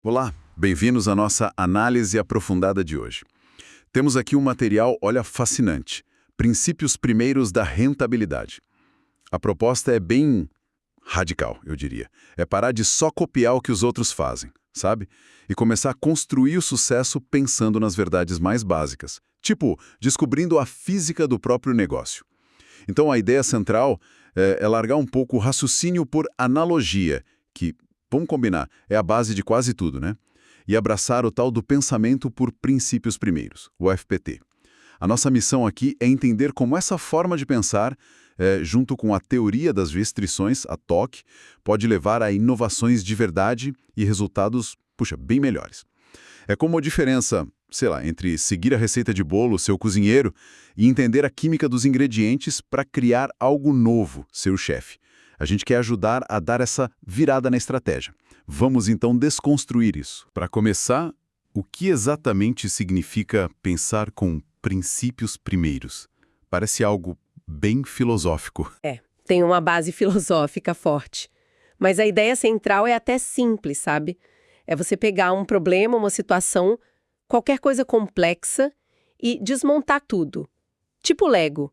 Olá, bem-vindos à nossa análise aprofundada de hoje. Temos aqui um material, olha, fascinante. Princípios primeiros da rentabilidade. A proposta é bem radical, eu diria. É parar de só copiar o que os outros fazem, sabe? E começar a construir o sucesso pensando nas verdades mais básicas. Tipo, descobrindo a física do próprio negócio. Então a ideia central é largar um pouco o raciocínio por analogia, que, vamos combinar, é a base de quase tudo, né? E abraçar o tal do pensamento por princípios primeiros, o FPT. A nossa missão aqui é entender como essa forma de pensar, junto com a teoria das restrições, a TOC, pode levar a inovações de verdade e resultados, puxa, bem melhores. É como a diferença, sei lá, entre seguir a receita de bolo, seu cozinheiro, e entender a química dos ingredientes para criar algo novo, seu chefe. A gente quer ajudar a dar essa virada na estratégia. Vamos então desconstruir isso. Para começar, o que exatamente significa pensar com princípios primeiros? Parece algo bem filosófico. Tem uma base filosófica forte. Mas a ideia central é até simples, sabe? É você pegar um problema, uma situação, qualquer coisa complexa e desmontar tudo. Tipo Lego.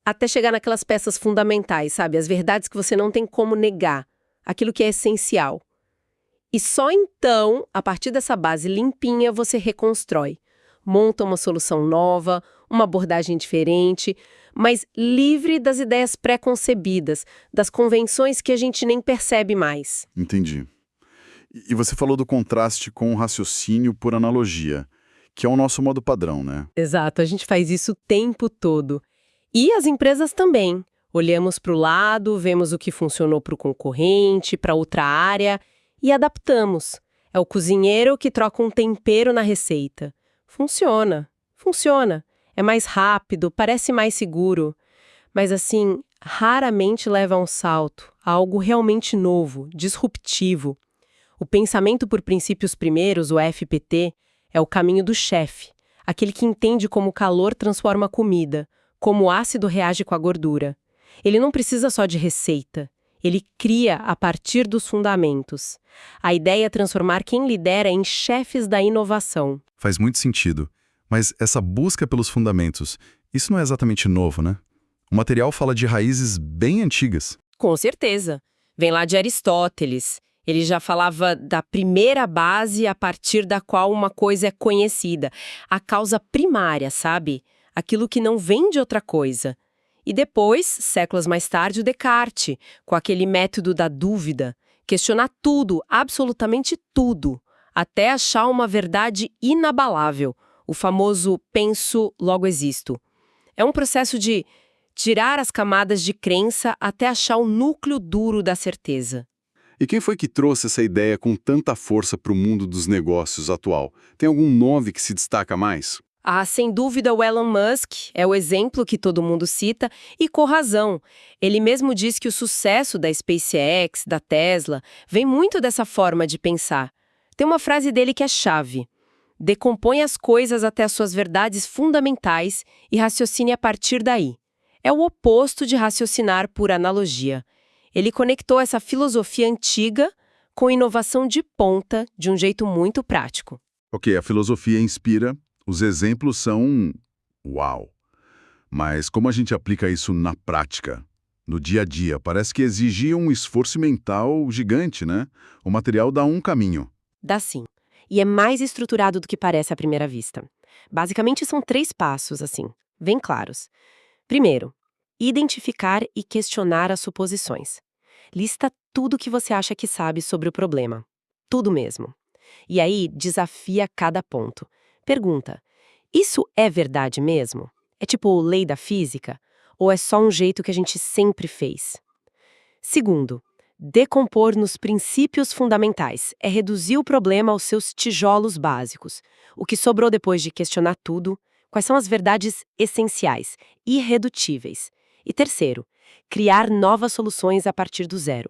Até chegar naquelas peças fundamentais, sabe? As verdades que você não tem como negar. Aquilo que é essencial. E só então, a partir dessa base limpinha, você reconstrói. Monta uma solução nova, uma abordagem diferente, mas livre das ideias pré-concebidas, das convenções que a gente nem percebe mais. Entendi. E você falou do contraste com o raciocínio por analogia, que é o nosso modo padrão, né? Exato, a gente faz isso o tempo todo. E as empresas também. Olhamos para o lado, vemos o que funcionou para o concorrente, para outra área e adaptamos. É o cozinheiro que troca um tempero na receita. Funciona, funciona. É mais rápido, parece mais seguro. Mas assim, raramente leva a um salto, a algo realmente novo, disruptivo. O pensamento por princípios primeiros, o FPT, é o caminho do chefe, aquele que entende como o calor transforma a comida, como o ácido reage com a gordura. Ele não precisa só de receita, ele cria a partir dos fundamentos. A ideia é transformar quem lidera em chefes da inovação. Faz muito sentido. Mas essa busca pelos fundamentos, isso não é exatamente novo, né? O material fala de raízes bem antigas. Com certeza. Vem lá de Aristóteles. Ele já falava da primeira base a partir da qual uma coisa é conhecida. A causa primária, sabe? Aquilo que não vem de outra coisa. E depois, séculos mais tarde, o Descartes, com aquele método da dúvida. Questionar tudo, absolutamente tudo, até achar uma verdade inabalável. O famoso penso, logo existo. É um processo de tirar as camadas de crença até achar o núcleo duro da certeza. E quem foi que trouxe essa ideia com tanta força para o mundo dos negócios atual? Tem algum nome que se destaca mais? Sem dúvida, o Elon Musk é o exemplo que todo mundo cita, e com razão. Ele mesmo diz que o sucesso da SpaceX, da Tesla, vem muito dessa forma de pensar. Tem uma frase dele que é chave. Decompõe as coisas até as suas verdades fundamentais e raciocine a partir daí. É o oposto de raciocinar por analogia. Ele conectou essa filosofia antiga com inovação de ponta de um jeito muito prático. Ok, a filosofia inspira, os exemplos são uau. Mas como a gente aplica isso na prática, no dia a dia? Parece que exigia um esforço mental gigante, né? O material dá um caminho. Dá sim. E é mais estruturado do que parece à primeira vista. Basicamente são 3 passos, assim, bem claros. Primeiro, identificar e questionar as suposições. Lista tudo que você acha que sabe sobre o problema. Tudo mesmo. E aí, desafia cada ponto. Pergunta, isso é verdade mesmo? É tipo lei da física? Ou é só um jeito que a gente sempre fez? Segundo, decompor nos princípios fundamentais. É reduzir o problema aos seus tijolos básicos. O que sobrou depois de questionar tudo, quais são as verdades essenciais, irredutíveis. E terceiro, criar novas soluções a partir do zero.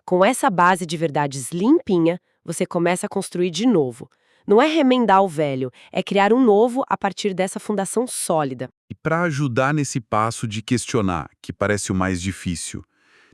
Com essa base de verdades limpinha, você começa a construir de novo. Não é remendar o velho, é criar um novo a partir dessa fundação sólida. E para ajudar nesse passo de questionar, que parece o mais difícil,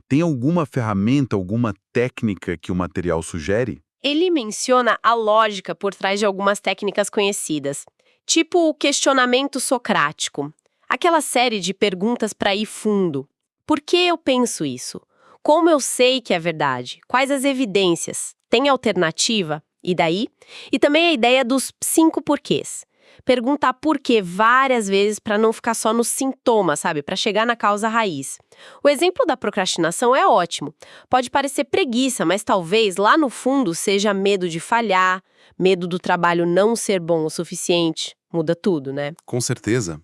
tem alguma ferramenta, alguma técnica que o material sugere? Ele menciona a lógica por trás de algumas técnicas conhecidas, tipo o questionamento socrático, aquela série de perguntas para ir fundo. Por que eu penso isso? Como eu sei que é verdade? Quais as evidências? Tem alternativa? E daí? E também a ideia dos 5 porquês. Perguntar por quê várias vezes para não ficar só nos sintomas, sabe? Para chegar na causa raiz. O exemplo da procrastinação é ótimo. Pode parecer preguiça, mas talvez lá no fundo seja medo de falhar, medo do trabalho não ser bom o suficiente. Muda tudo, né? Com certeza.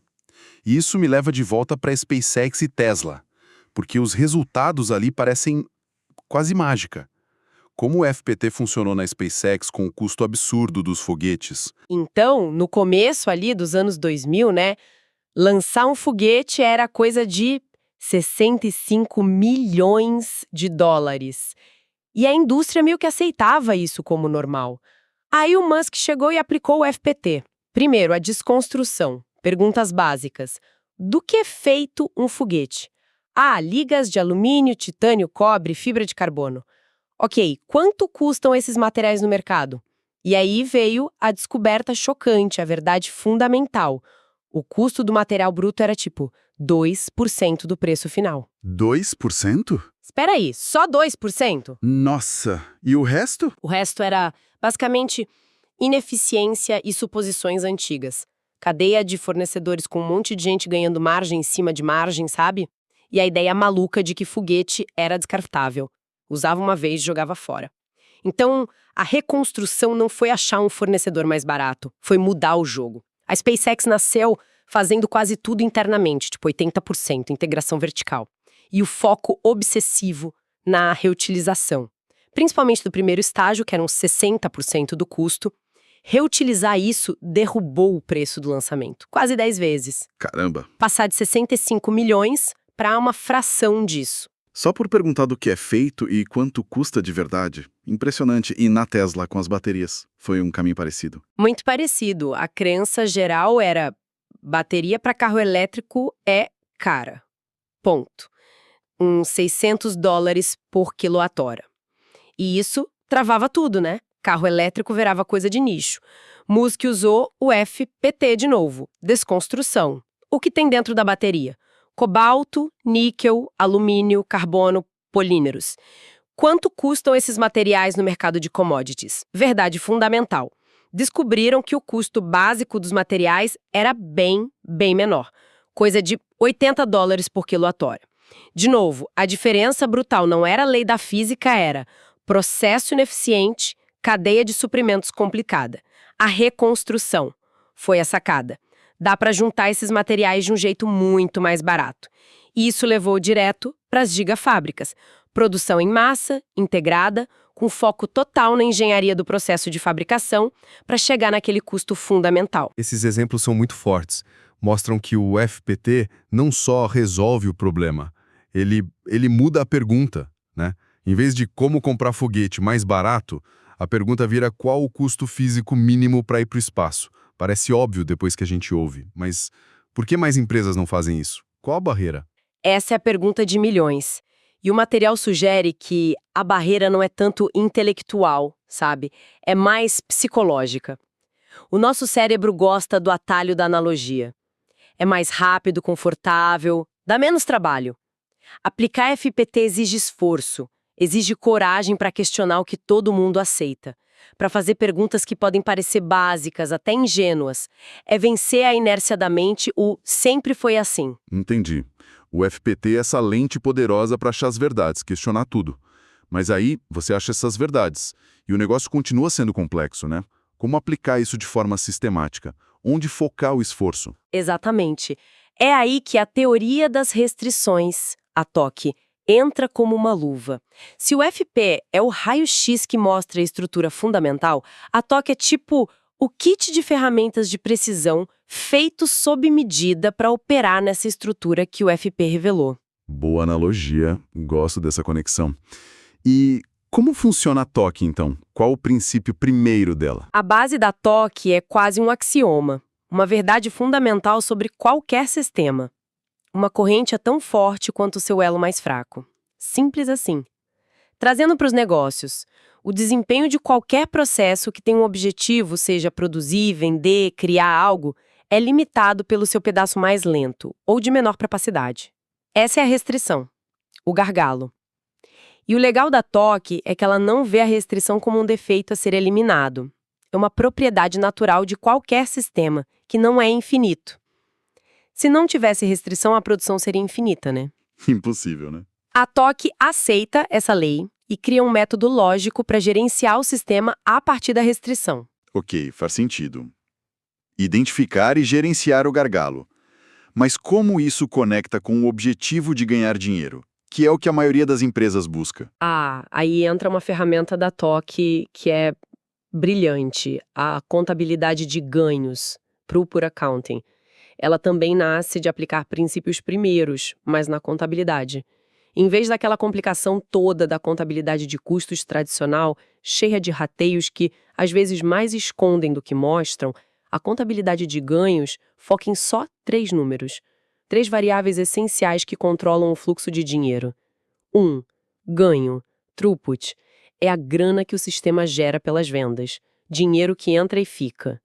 E isso me leva de volta para SpaceX e Tesla, porque os resultados ali parecem quase mágica. Como o FPT funcionou na SpaceX com o custo absurdo dos foguetes? Então, no começo ali dos anos 2000, né, lançar um foguete era coisa de 65 milhões de dólares. E a indústria meio que aceitava isso como normal. Aí o Musk chegou e aplicou o FPT. Primeiro, a desconstrução. Perguntas básicas. Do que é feito um foguete? Ligas de alumínio, titânio, cobre, fibra de carbono. Ok, quanto custam esses materiais no mercado? E aí veio a descoberta chocante, a verdade fundamental. O custo do material bruto era tipo 2% do preço final. 2%? Espera aí, só 2%? Nossa, e o resto? O resto era, basicamente, ineficiência e suposições antigas. Cadeia de fornecedores com um monte de gente ganhando margem em cima de margem, sabe? E a ideia maluca de que foguete era descartável. Usava uma vez e jogava fora. Então, a reconstrução não foi achar um fornecedor mais barato, foi mudar o jogo. A SpaceX nasceu fazendo quase tudo internamente, tipo 80%, integração vertical. E o foco obsessivo na reutilização. Principalmente do primeiro estágio, que eram 60% do custo. Reutilizar isso derrubou o preço do lançamento, quase 10 vezes. Caramba. Passar de 65 milhões para uma fração disso. Só por perguntar do que é feito e quanto custa de verdade. Impressionante. E na Tesla, com as baterias, foi um caminho parecido. Muito parecido. A crença geral era: bateria para carro elétrico é cara. Ponto. Uns $600 por quilowatt-hora. E isso travava tudo, né? Carro elétrico virava coisa de nicho. Musk usou o FPT de novo. Desconstrução. O que tem dentro da bateria? Cobalto, níquel, alumínio, carbono, polímeros. Quanto custam esses materiais no mercado de commodities? Verdade fundamental. Descobriram que o custo básico dos materiais era bem menor. Coisa de $80 por quilowatt-hora. De novo, a diferença brutal não era a lei da física, era processo ineficiente, cadeia de suprimentos complicada. A reconstrução foi a sacada. Dá para juntar esses materiais de um jeito muito mais barato. E isso levou direto para as gigafábricas. Produção em massa, integrada, com foco total na engenharia do processo de fabricação para chegar naquele custo fundamental. Esses exemplos são muito fortes. Mostram que o FPT não só resolve o problema, ele muda a pergunta, né? Em vez de como comprar foguete mais barato, a pergunta vira qual o custo físico mínimo para ir para o espaço. Parece óbvio depois que a gente ouve, mas por que mais empresas não fazem isso? Qual a barreira? Essa é a pergunta de milhões. E o material sugere que a barreira não é tanto intelectual, sabe? É mais psicológica. O nosso cérebro gosta do atalho da analogia. É mais rápido, confortável, dá menos trabalho. Aplicar FPT exige esforço, exige coragem para questionar o que todo mundo aceita, para fazer perguntas que podem parecer básicas, até ingênuas. É vencer a inércia da mente, o sempre foi assim. Entendi. O FPT é essa lente poderosa para achar as verdades, questionar tudo. Mas aí você acha essas verdades. E o negócio continua sendo complexo, né? Como aplicar isso de forma sistemática? Onde focar o esforço? Exatamente. É aí que a teoria das restrições, a TOC, entra como uma luva. Se o FP é o raio-x que mostra a estrutura fundamental, a TOC é tipo o kit de ferramentas de precisão feito sob medida para operar nessa estrutura que o FP revelou. Boa analogia, gosto dessa conexão. E como funciona a TOC, então? Qual o princípio primeiro dela? A base da TOC é quase um axioma, uma verdade fundamental sobre qualquer sistema. Uma corrente é tão forte quanto o seu elo mais fraco. Simples assim. Trazendo para os negócios, O desempenho de qualquer processo que tem um objetivo, seja produzir, vender, criar algo, é limitado pelo seu pedaço mais lento ou de menor capacidade. Essa é a restrição, o gargalo. E o legal da TOC é que ela não vê a restrição como um defeito a ser eliminado. É uma propriedade natural de qualquer sistema, que não é infinito. Se não tivesse restrição, a produção seria infinita, né? Impossível, né? A TOC aceita essa lei e cria um método lógico para gerenciar o sistema a partir da restrição. Ok, faz sentido. Identificar e gerenciar o gargalo. Mas como isso conecta com o objetivo de ganhar dinheiro, que é o que a maioria das empresas busca? Aí entra uma ferramenta da TOC que é brilhante, a contabilidade de ganhos, Proper Accounting. Ela também nasce de aplicar princípios primeiros, mas na contabilidade. Em vez daquela complicação toda da contabilidade de custos tradicional, cheia de rateios que, às vezes, mais escondem do que mostram, a contabilidade de ganhos foca em só 3 números. 3 variáveis essenciais que controlam o fluxo de dinheiro. 1. Ganho, throughput, é a grana que o sistema gera pelas vendas, dinheiro que entra e fica.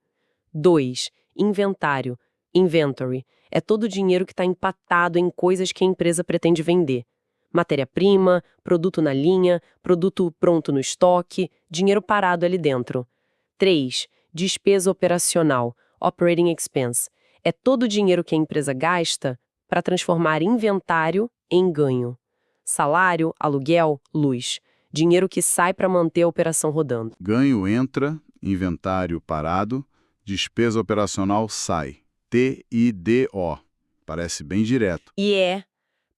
2. Inventário, inventory, é todo o dinheiro que está empatado em coisas que a empresa pretende vender. Matéria-prima, produto na linha, produto pronto no estoque, dinheiro parado ali dentro. 3. Despesa operacional, operating expense, é todo o dinheiro que a empresa gasta para transformar inventário em ganho. Salário, aluguel, luz, dinheiro que sai para manter a operação rodando. Ganho entra, inventário parado, despesa operacional sai. TIDO. Parece bem direto.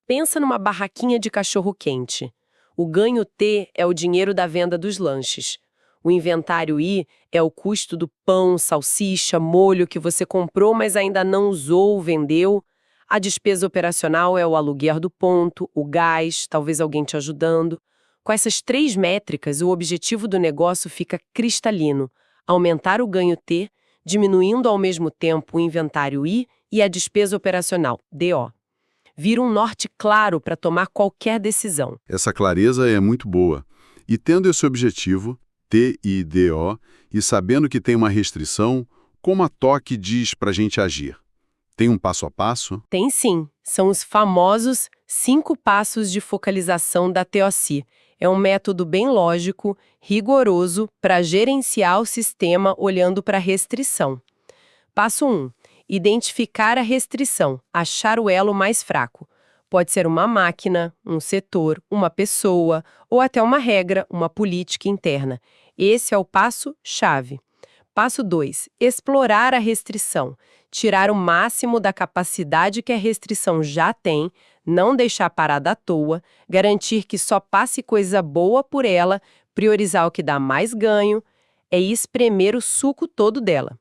Pensa numa barraquinha de cachorro-quente. O ganho T é o dinheiro da venda dos lanches. O inventário I é o custo do pão, salsicha, molho que você comprou, mas ainda não usou ou vendeu. A despesa operacional é o aluguer do ponto, o gás, talvez alguém te ajudando. Com essas 3 métricas, o objetivo do negócio fica cristalino: aumentar o ganho T, diminuindo ao mesmo tempo o inventário I e a despesa operacional, DO. Vira um norte claro para tomar qualquer decisão. Essa clareza é muito boa. E tendo esse objetivo, TIDO, e sabendo que tem uma restrição, como a TOC diz para a gente agir? Tem um passo a passo? Tem sim. São os famosos 5 passos de focalização da TOC. É um método bem lógico, rigoroso, para gerenciar o sistema olhando para a restrição. Passo 1. Identificar a restrição, achar o elo mais fraco. Pode ser uma máquina, um setor, uma pessoa ou até uma regra, uma política interna. Esse é o passo-chave. Passo 2. Explorar a restrição. Tirar o máximo da capacidade que a restrição já tem, não deixar parada à toa, garantir que só passe coisa boa por ela, priorizar o que dá mais ganho, é espremer o suco todo dela.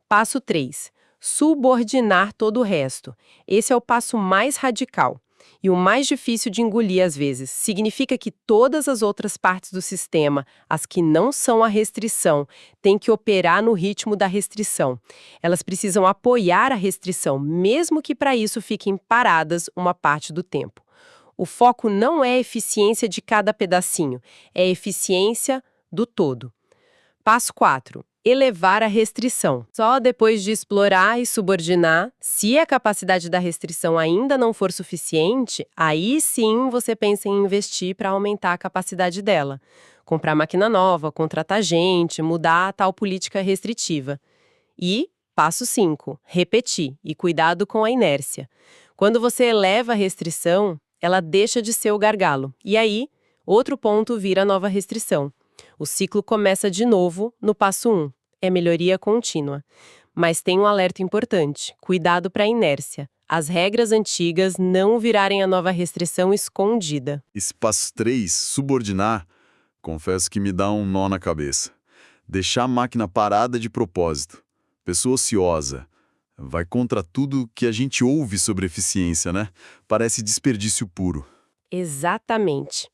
Passo 3. Subordinar todo o resto. Esse é o passo mais radical e o mais difícil de engolir às vezes. Significa que todas as outras partes do sistema, as que não são a restrição, têm que operar no ritmo da restrição. Elas precisam apoiar a restrição, mesmo que para isso fiquem paradas uma parte do tempo. O foco não é a eficiência de cada pedacinho, é a eficiência do todo. Passo 4. Elevar a restrição. Só depois de explorar e subordinar, se a capacidade da restrição ainda não for suficiente, aí sim você pensa em investir para aumentar a capacidade dela. Comprar máquina nova, contratar gente, mudar a tal política restritiva. E, passo 5, repetir e cuidado com a inércia. Quando você eleva a restrição, ela deixa de ser o gargalo. E aí, outro ponto vira nova restrição. O ciclo começa de novo no passo 1. É melhoria contínua. Mas tem um alerta importante. Cuidado para a inércia. As regras antigas não virarem a nova restrição escondida. Esse passo 3, subordinar, confesso que me dá um nó na cabeça. Deixar a máquina parada de propósito. Pessoa ociosa. Vai contra tudo que a gente ouve sobre eficiência, né? Parece desperdício puro. Exatamente.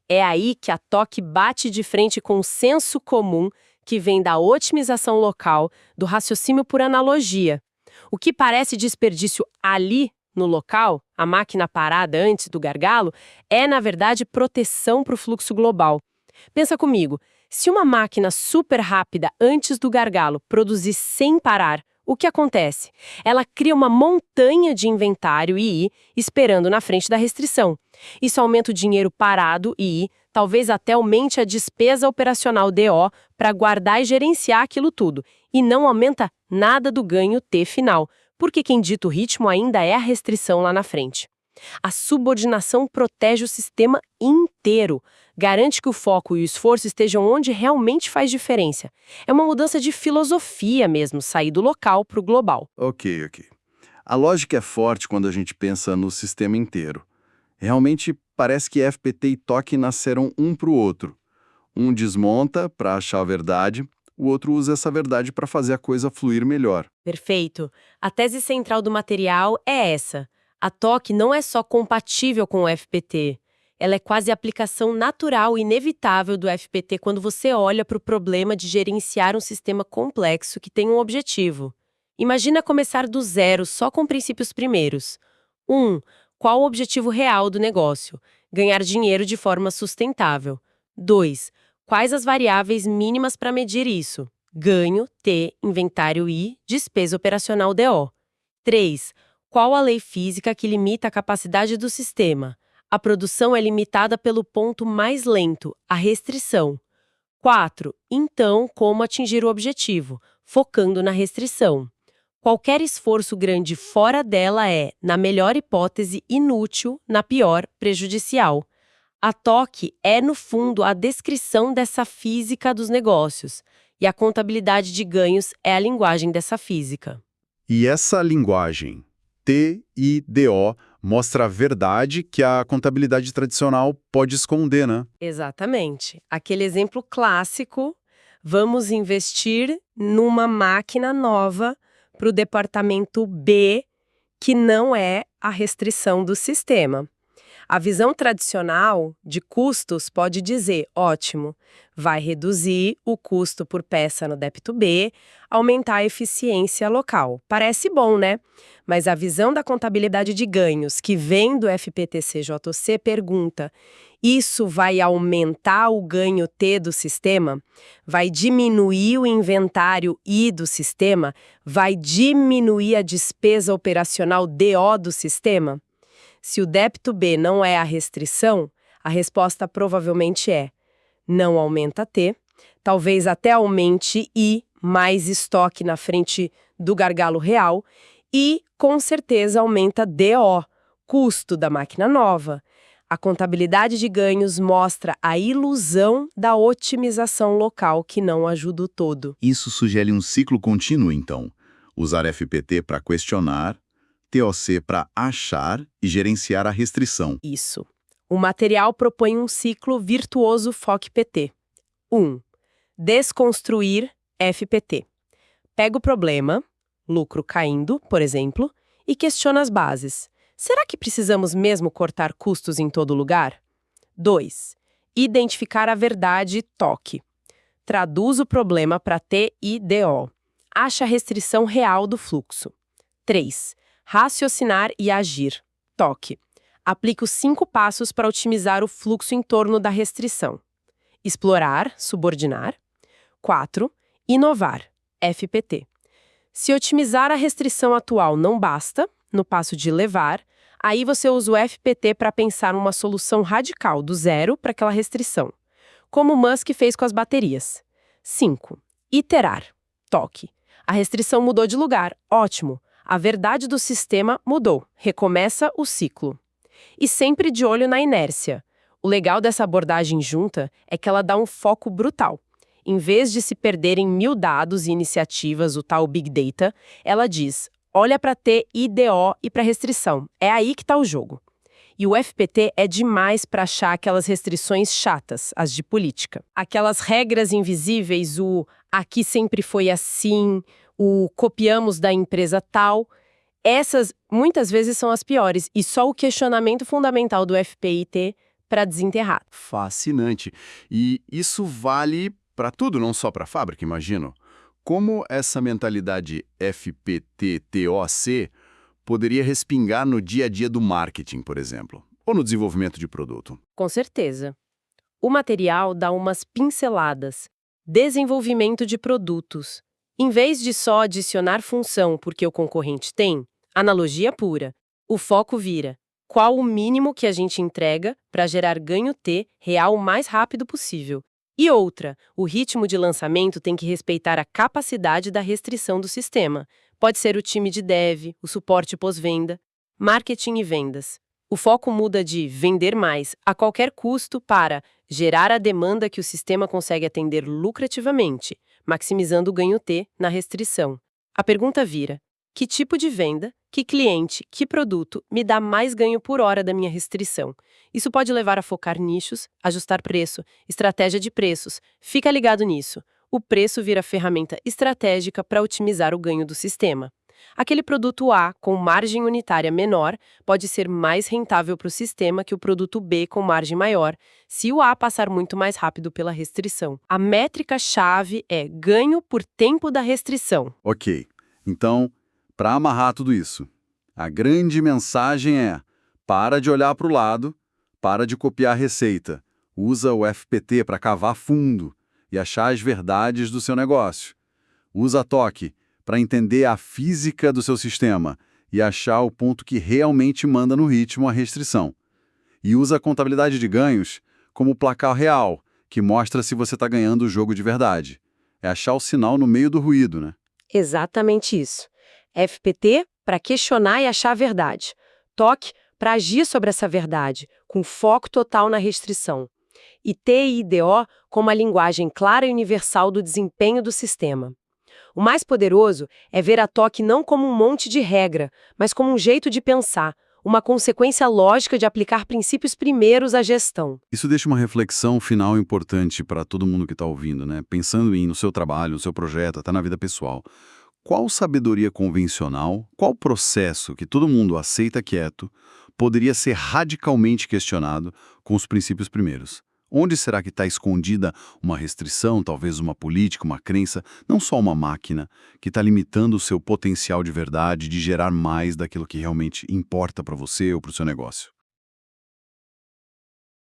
É aí que a TOC bate de frente com o senso comum que vem da otimização local, do raciocínio por analogia. O que parece desperdício ali, no local, a máquina parada antes do gargalo, é, na verdade, proteção para o fluxo global. Pensa comigo, Se uma máquina super rápida antes do gargalo produzir sem parar, o que acontece? Ela cria uma montanha de inventário II esperando na frente da restrição. Isso aumenta o dinheiro parado II, talvez até aumente a despesa operacional DO para guardar e gerenciar aquilo tudo, e não aumenta nada do ganho T final, porque quem dita o ritmo ainda é a restrição lá na frente. A subordinação protege o sistema inteiro, garante que o foco e o esforço estejam onde realmente faz diferença. É uma mudança de filosofia mesmo, sair do local para o global. Ok. A lógica é forte quando a gente pensa no sistema inteiro. Realmente parece que FPT e TOC nasceram um para o outro. Um desmonta para achar a verdade, o outro usa essa verdade para fazer a coisa fluir melhor. Perfeito. A tese central do material é essa. A TOC não é só compatível com o FPT. Ela é quase a aplicação natural e inevitável do FPT quando você olha para o problema de gerenciar um sistema complexo que tem um objetivo. Imagina começar do zero só com princípios primeiros. 1. Qual o objetivo real do negócio? Ganhar dinheiro de forma sustentável. 2. Quais as variáveis mínimas para medir isso? Ganho, T, inventário I, despesa operacional DO. 3. Qual a lei física que limita a capacidade do sistema? A produção é limitada pelo ponto mais lento, a restrição. 4. Então, como atingir o objetivo? Focando na restrição. Qualquer esforço grande fora dela é, na melhor hipótese, inútil, na pior, prejudicial. A TOC é, no fundo, a descrição dessa física dos negócios, e a contabilidade de ganhos é a linguagem dessa física. E essa linguagem, TIDO, mostra a verdade que a contabilidade tradicional pode esconder, né? Exatamente. Aquele exemplo clássico, vamos investir numa máquina nova para o departamento B, que não é a restrição do sistema. A visão tradicional de custos pode dizer, ótimo, vai reduzir o custo por peça no débito B, aumentar a eficiência local. Parece bom, né? Mas a visão da contabilidade de ganhos, que vem do FPTC-JC, pergunta, isso vai aumentar o ganho T do sistema? Vai diminuir o inventário I do sistema? Vai diminuir a despesa operacional DO do sistema? Se o débito B não é a restrição, a resposta provavelmente é: não aumenta T, talvez até aumente I, mais estoque na frente do gargalo real, e, com certeza, aumenta DO, custo da máquina nova. A contabilidade de ganhos mostra a ilusão da otimização local que não ajuda o todo. Isso sugere um ciclo contínuo, então. Usar FPT para questionar, TOC para achar e gerenciar a restrição. Isso. O material propõe um ciclo virtuoso FOC-PT. 1. Desconstruir FPT. Pega o problema, lucro caindo, por exemplo, e questiona as bases. Será que precisamos mesmo cortar custos em todo lugar? 2. Identificar a verdade TOC. Traduz o problema para TIDO. Acha a restrição real do fluxo. 3. Raciocinar e agir. TOC. Aplica os 5 passos para otimizar o fluxo em torno da restrição. Explorar, subordinar. 4. Inovar, FPT. Se otimizar a restrição atual não basta, no passo de levar, aí você usa o FPT para pensar numa solução radical do zero para aquela restrição, como Musk fez com as baterias. 5. Iterar, TOC. A restrição mudou de lugar, ótimo. A verdade do sistema mudou, recomeça o ciclo. E sempre de olho na inércia. O legal dessa abordagem junta é que ela dá um foco brutal. Em vez de se perder em 1000 dados e iniciativas, o tal Big Data, ela diz, olha para TIDO e para restrição, é aí que está o jogo. E o FPT é demais para achar aquelas restrições chatas, as de política. Aquelas regras invisíveis, o aqui sempre foi assim, o copiamos da empresa tal. Essas, muitas vezes, são as piores, e só o questionamento fundamental do FPIT para desenterrar. Fascinante. E isso vale para tudo, não só para a fábrica, imagino. Como essa mentalidade FPT-TOC poderia respingar no dia a dia do marketing, por exemplo, ou no desenvolvimento de produto? Com certeza. O material dá umas pinceladas. Desenvolvimento de produtos. Em vez de só adicionar função porque o concorrente tem, analogia pura. O foco vira: qual o mínimo que a gente entrega para gerar ganho T real o mais rápido possível? E outra, o ritmo de lançamento tem que respeitar a capacidade da restrição do sistema. Pode ser o time de dev, o suporte pós-venda, marketing e vendas. O foco muda de vender mais a qualquer custo para gerar a demanda que o sistema consegue atender lucrativamente, maximizando o ganho T na restrição. A pergunta vira: que tipo de venda, que cliente, que produto me dá mais ganho por hora da minha restrição? Isso pode levar a focar nichos, ajustar preço, estratégia de preços. Fica ligado nisso. O preço vira ferramenta estratégica para otimizar o ganho do sistema. Aquele produto A com margem unitária menor pode ser mais rentável para o sistema que o produto B com margem maior, se o A passar muito mais rápido pela restrição. A métrica-chave é ganho por tempo da restrição. Ok, então, para amarrar tudo isso, a grande mensagem é: para de olhar para o lado, para de copiar a receita, usa o FPT para cavar fundo e achar as verdades do seu negócio. Usa a TOC para entender a física do seu sistema e achar o ponto que realmente manda no ritmo a restrição. E usa a contabilidade de ganhos como placar real, que mostra se você está ganhando o jogo de verdade. É achar o sinal no meio do ruído, né? Exatamente isso. FPT para questionar e achar a verdade. TOC para agir sobre essa verdade, com foco total na restrição. E TIDO como a linguagem clara e universal do desempenho do sistema. O mais poderoso é ver a TOC não como um monte de regra, mas como um jeito de pensar, uma consequência lógica de aplicar princípios primeiros à gestão. Isso deixa uma reflexão final importante para todo mundo que está ouvindo, né? Pensando no seu trabalho, no seu projeto, até na vida pessoal. Qual sabedoria convencional, qual processo que todo mundo aceita quieto, poderia ser radicalmente questionado com os princípios primeiros? Onde será que está escondida uma restrição, talvez uma política, uma crença, não só uma máquina, que está limitando o seu potencial de verdade, de gerar mais daquilo que realmente importa para você ou para o seu negócio?